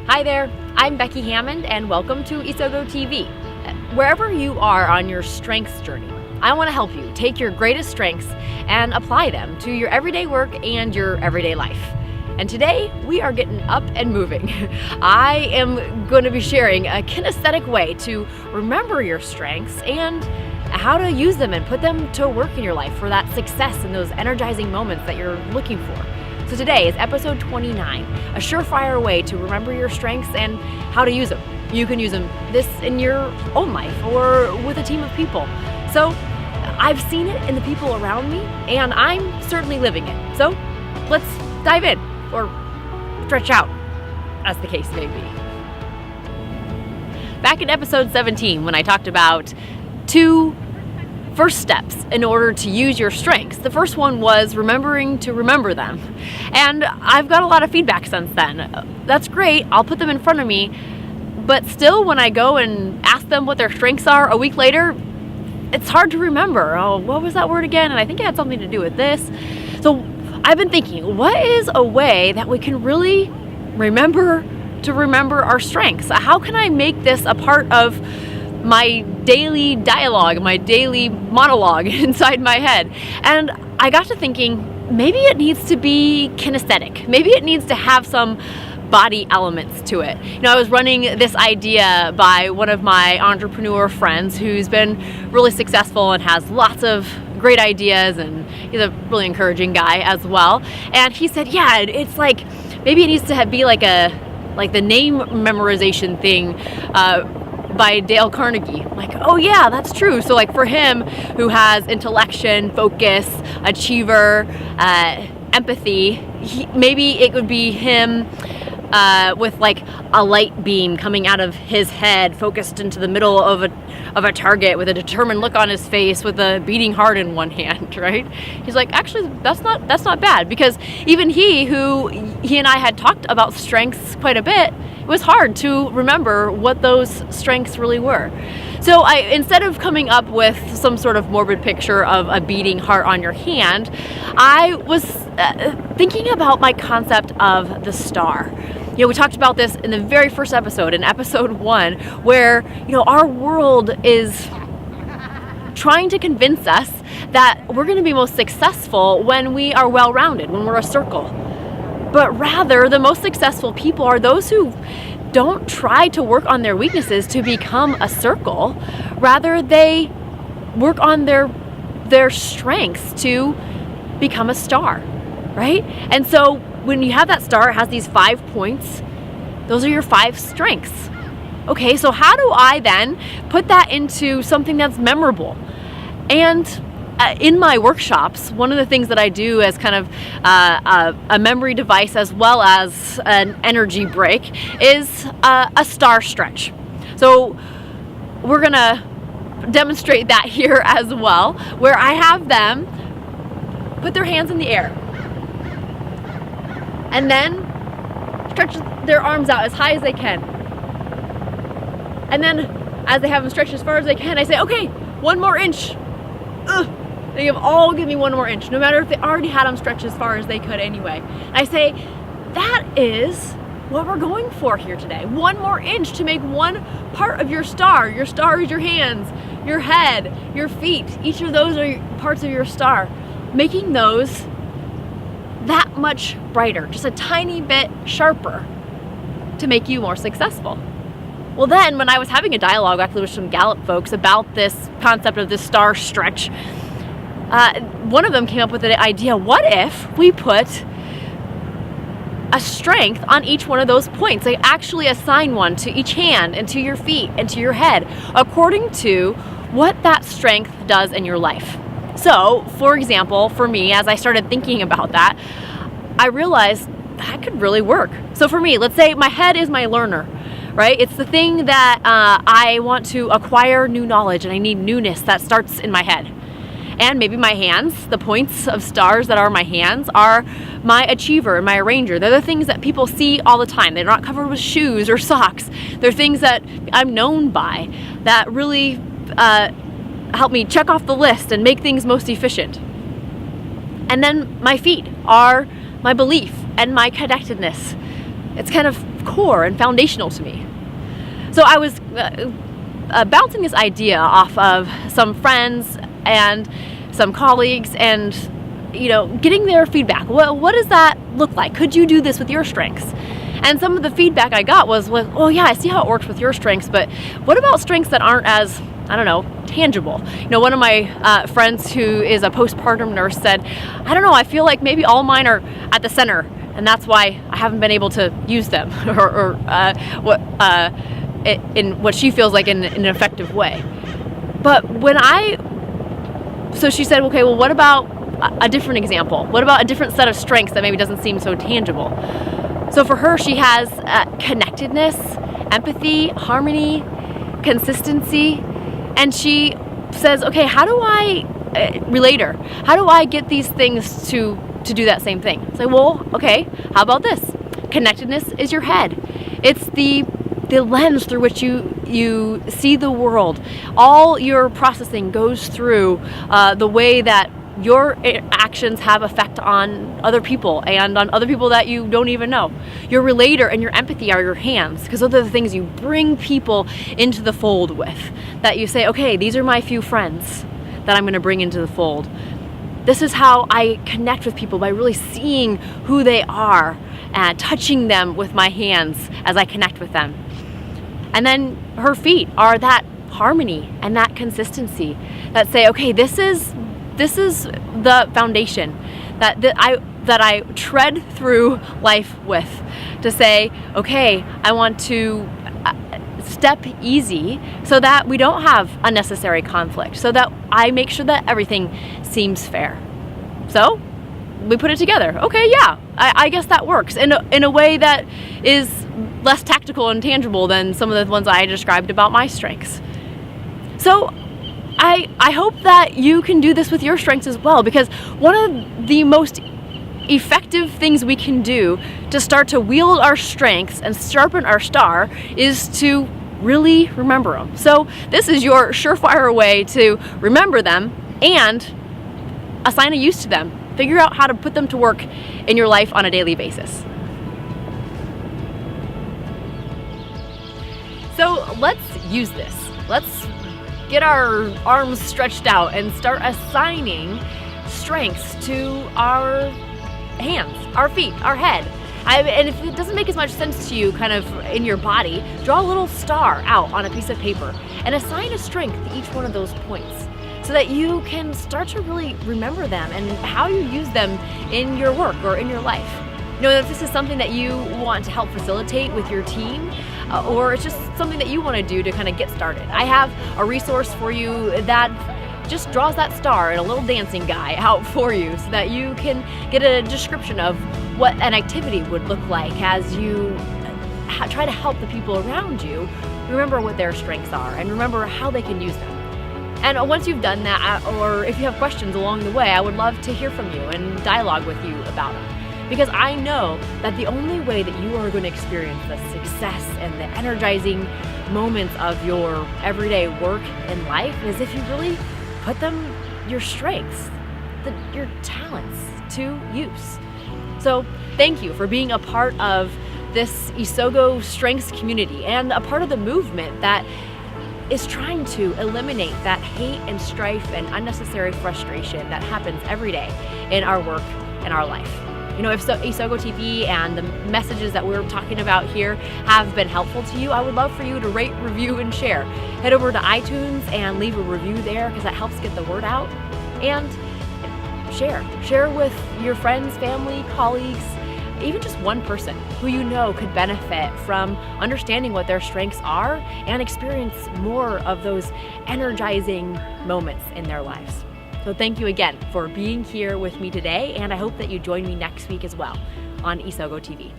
Hi there, I'm Becky Hammond and welcome to Isogo TV. Wherever you are on your strengths journey, I want to help you take your greatest strengths and apply them to your everyday work and your everyday life. And today we are getting up and moving. I am going to be sharing a kinesthetic way to remember your strengths and how to use them and put them to work in your life for that success and those energizing moments that you're looking for. So today is episode 29, a surefire way to remember your strengths and how to use them. You can use this in your own life or with a team of people. So I've seen it in the people around me and I'm certainly living it. So let's dive in or stretch out, as the case may be. Back in episode 17, when I talked about two first steps in order to use your strengths. The first one was remembering to remember them. And I've got a lot of feedback since then. That's great, I'll put them in front of me, but still when I go and ask them what their strengths are a week later, it's hard to remember. Oh, what was that word again? And I think it had something to do with this. So I've been thinking, what is a way that we can really remember to remember our strengths? How can I make this a part of my daily dialogue, my daily monologue inside my head? And I got to thinking, maybe it needs to be kinesthetic. Maybe it needs to have some body elements to it. You know, I was running this idea by one of my entrepreneur friends who's been really successful and has lots of great ideas, and he's a really encouraging guy as well. And he said, yeah, it's like, maybe it needs to be like the name memorization thing, by Dale Carnegie. Like, oh yeah, that's true. So like for him, who has intellection, focus, achiever, empathy, maybe it would be him with like a light beam coming out of his head, focused into the middle of a target with a determined look on his face, with a beating heart in one hand, right? He's like, actually, that's not bad, because even he and I had talked about strengths quite a bit, it was hard to remember what those strengths really were. So instead of coming up with some sort of morbid picture of a beating heart on your hand, I was thinking about my concept of the star. You know, we talked about this in the very first episode, in episode 1, where, you know, our world is trying to convince us that we're going to be most successful when we are well-rounded, when we're a circle. But rather, the most successful people are those who don't try to work on their weaknesses to become a circle. Rather, they work on their strengths to become a star, right? And so when you have that star, it has these 5 points. Those are your 5 strengths. Okay, so how do I then put that into something that's memorable? And in my workshops, one of the things that I do as kind of a memory device as well as an energy break is a star stretch. So we're gonna demonstrate that here as well, where I have them put their hands in the air and then stretch their arms out as high as they can. And then as they have them stretched as far as they can, I say, okay, 1 more inch. They have all give me 1 more inch, no matter if they already had them stretched as far as they could anyway. And I say, that is what we're going for here today. 1 more inch to make one part of your star. Your star is your hands, your head, your feet. Each of those are parts of your star. Making those that much brighter, just a tiny bit sharper to make you more successful. Well then, when I was having a dialogue actually with some Gallup folks about this concept of this star stretch, one of them came up with the idea, what if we put a strength on each one of those points? They actually assign one to each hand and to your feet and to your head according to what that strength does in your life. So, for example, for me, as I started thinking about that, I realized that could really work. So for me, let's say my head is my learner, right? It's the thing that I want to acquire new knowledge, and I need newness that starts in my head. And maybe my hands, the points of stars that are my hands, are my achiever and my arranger. They're the things that people see all the time. They're not covered with shoes or socks. They're things that I'm known by that really help me check off the list and make things most efficient. And then my feet are my belief and my connectedness. It's kind of core and foundational to me. So I was bouncing this idea off of some friends and some colleagues and, getting their feedback. What does that look like? Could you do this with your strengths? And some of the feedback I got was, oh yeah, I see how it works with your strengths, but what about strengths that aren't as, tangible? One of my friends who is a postpartum nurse said, I feel like maybe all mine are at the center, and that's why I haven't been able to use them, in what she feels like in an effective way. But so she said, okay, well, what about a different example? What about a different set of strengths that maybe doesn't seem so tangible? So for her, she has connectedness, empathy, harmony, consistency, and she says, okay, how do I relate her? How do I get these things to do that same thing? It's like, well, okay, how about this? Connectedness is your head. It's the lens through which you see the world. All your processing goes through the way that your actions have effect on other people and on other people that you don't even know. Your relator and your empathy are your hands, because those are the things you bring people into the fold with. That you say, okay, these are my few friends that I'm going to bring into the fold. This is how I connect with people, by really seeing who they are and touching them with my hands as I connect with them. And then her feet are that harmony and that consistency that say, okay, this is the foundation that I tread through life with, to say, okay, I want to step easy so that we don't have unnecessary conflict, so that I make sure that everything seems fair. So we put it together. Okay, yeah, I guess that works in a way that is less tactical and tangible than some of the ones I described about my strengths. So I hope that you can do this with your strengths as well, because one of the most effective things we can do to start to wield our strengths and sharpen our star is to really remember them. So this is your surefire way to remember them and assign a use to them. Figure out how to put them to work in your life on a daily basis. So let's use this. Let's get our arms stretched out and start assigning strengths to our hands, our feet, our head. And if it doesn't make as much sense to you kind of in your body, draw a little star out on a piece of paper and assign a strength to each one of those points, so that you can start to really remember them and how you use them in your work or in your life. If this is something that you want to help facilitate with your team, or it's just something that you want to do to kind of get started, I have a resource for you that just draws that star and a little dancing guy out for you, so that you can get a description of what an activity would look like as you try to help the people around you remember what their strengths are and remember how they can use them. And once you've done that, or if you have questions along the way, I would love to hear from you and dialogue with you about them. Because I know that the only way that you are going to experience the success and the energizing moments of your everyday work and life is if you really put your strengths, your talents to use. So thank you for being a part of this Isogo Strengths community and a part of the movement that is trying to eliminate that hate and strife and unnecessary frustration that happens every day in our work and our life. If Isogo TV and the messages that we're talking about here have been helpful to you, I would love for you to rate, review, and share. Head over to iTunes and leave a review there, because that helps get the word out. And share with your friends, family, colleagues, even just one person who you know could benefit from understanding what their strengths are and experience more of those energizing moments in their lives. So thank you again for being here with me today, and I hope that you join me next week as well on Isogo TV.